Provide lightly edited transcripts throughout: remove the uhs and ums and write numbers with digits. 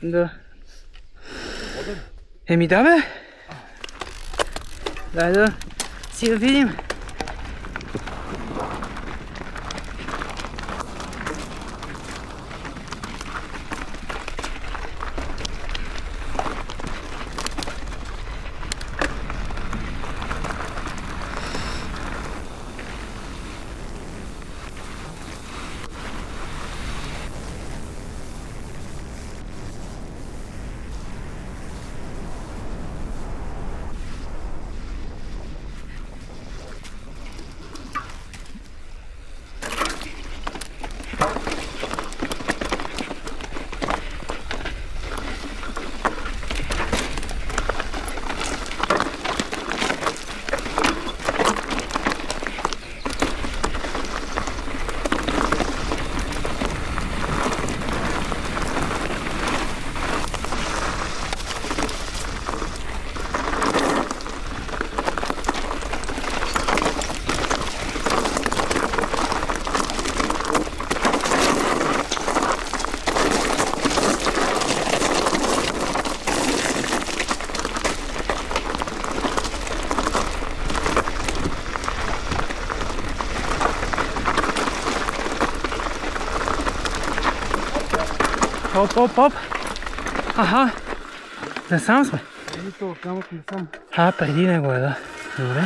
Да. Еми да бе. Дай да си я видим. Оп, оп, оп. Аха. Насам сме. Преди него е, да. Добре.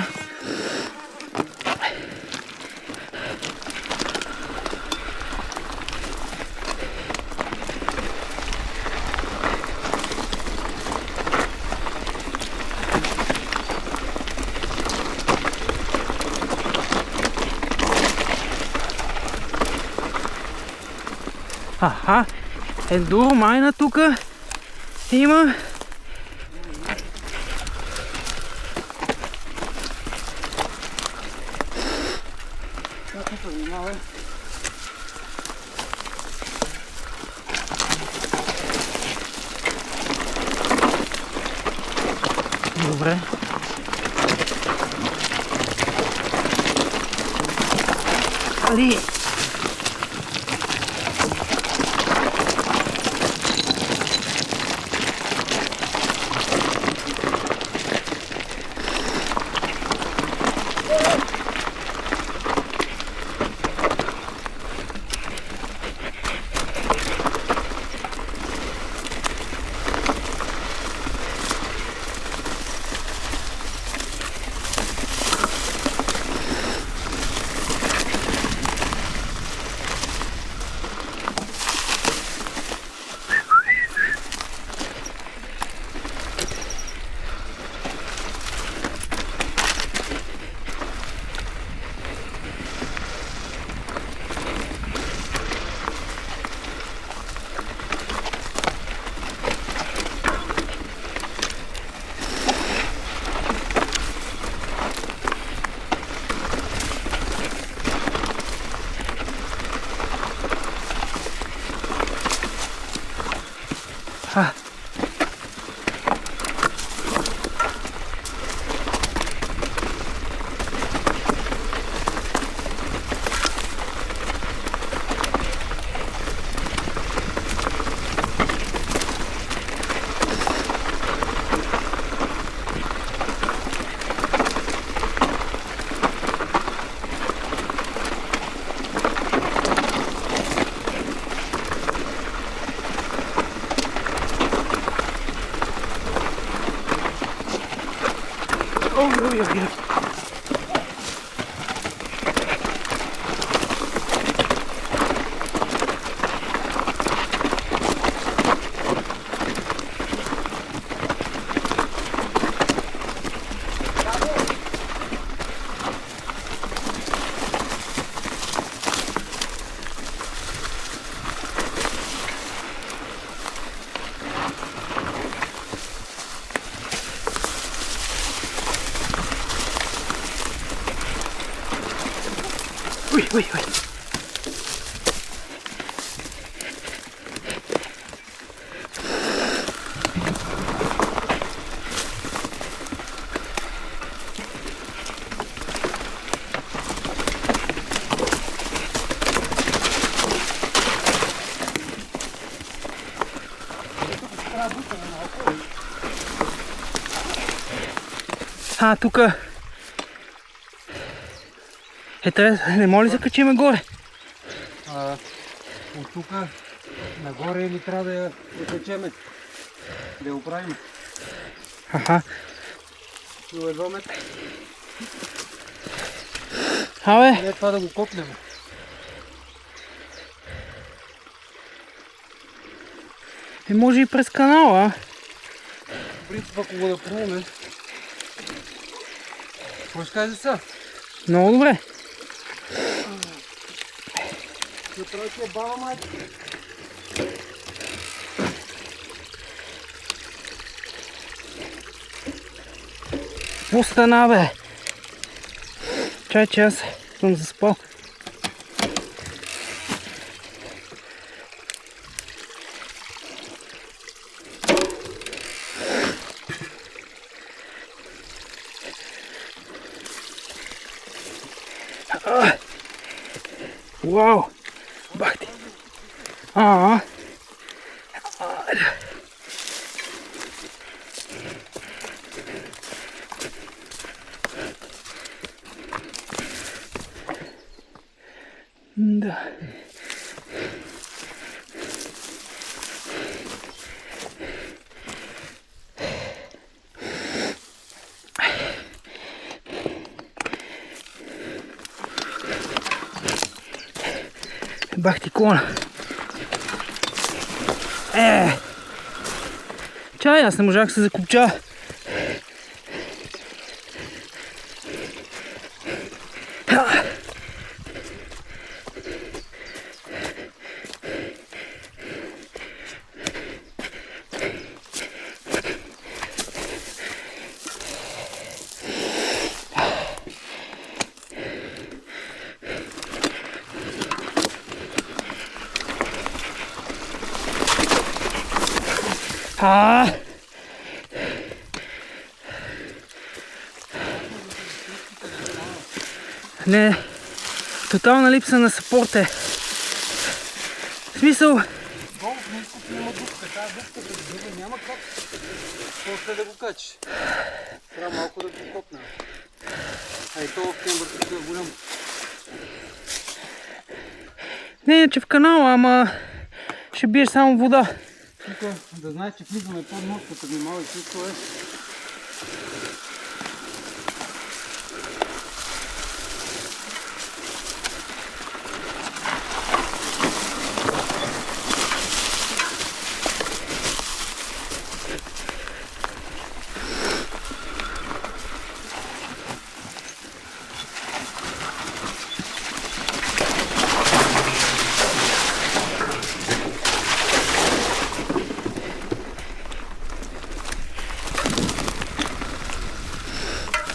Аха. Ендуро майна тука има. Добре. Али. Ой, ой, ой. Ui, ui, ui. Тук. Не може ли се качиме горе? От тук нагоре или трябва да я качеме? Да я оправим? До едва метра. След това да го копнем. Може и през канала. В принцип, ако го да пробваме. Какво ще кажеш сега? Много добре. Направи ти е баба, майка. Какво стана, бе? Чай, че аз съм заспал. Вау! Бах ти! Да. Бах ти клона. Чай, аз не можах да се закопча. Не, тотална липса на съпорт е. В смисъл... Долу в ниското има дупка, тази дупка да бъде, няма как после да го качиш. Трябва малко да го копнем. А и то в кембъртото е голям. Не, иначе в канала, ама ще биеш само вода. Тук да знаеш, че влизаме под мостката, внимавай, всичко е.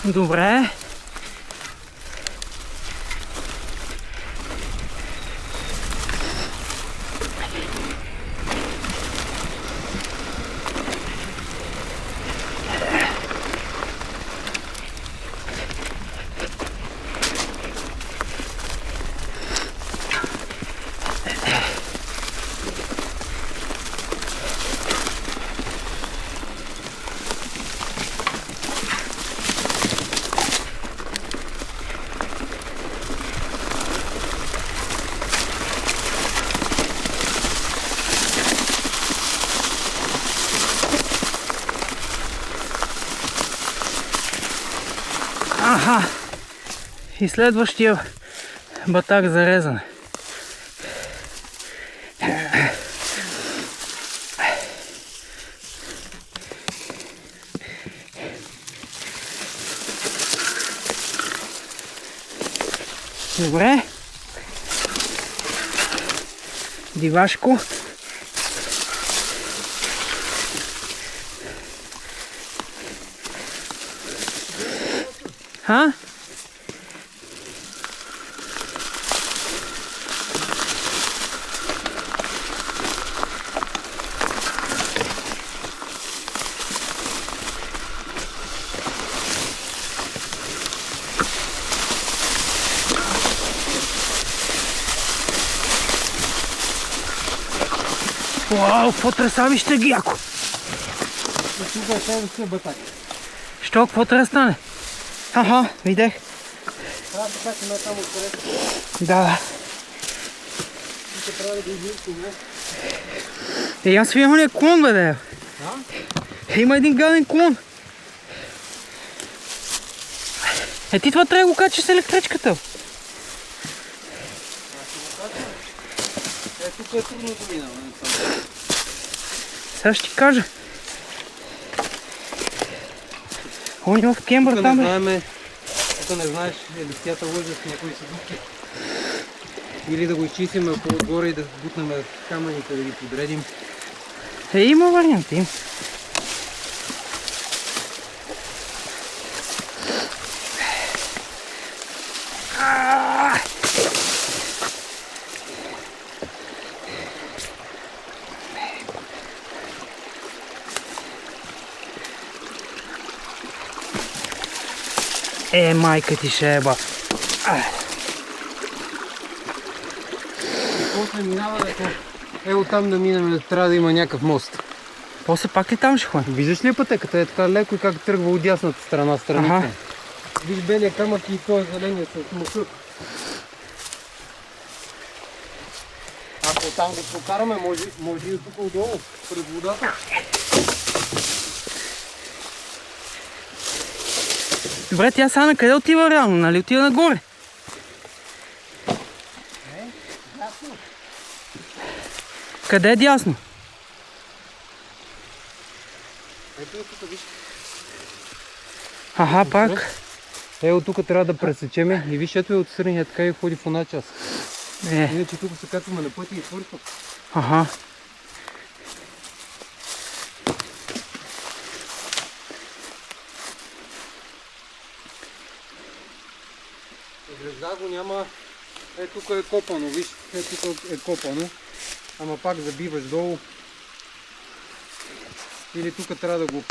Добре. И следващия батак за резане. Добре. Дивашко. Вау, потресавище ги яко! И тук трябва да се батак. Що, какво трябва да стане? Аха, видях. Трябва да качим там откъдето. Да. Тук трябва да го измислим, не? Аз видях ония клон, бе, да. Има един гаден клон. Ти това трябва да го качиш с електричката. Тук е трудно да минава. Сега ще ти кажа. Он е в кембър Тук там, не бе. знаеме, тук не знаеш, листията лъжат с някои си дупки. Или да го изчистим отгоре и да бутнем камъните да ги подредим. Има вариант, има. Майка ти шеба. После минава да оттам да минем, трябва да има някакъв мост. После пак ли там ще ходим? Виждаш ли пътеката? Е така леко и как тръгва от дясната страна, страните. Ага. Виж белия камък и той зеления с мусък. Ако там го покараме, може и тук отдолу, пред водата. Добре, тя сега на къде отива реално? Нали отива нагоре? Дясно. Къде е дясно? Ето е тук, виж. Аха, пак. От тук трябва да пресечеме и виж, ето е отстрани, така и ходи в една част. Иначе тук се качваме на пътя и свършва. Аха. Звезда го няма. Тук е копано, виж, тук е копано. Ама пак забиваш долу. Или тук трябва да го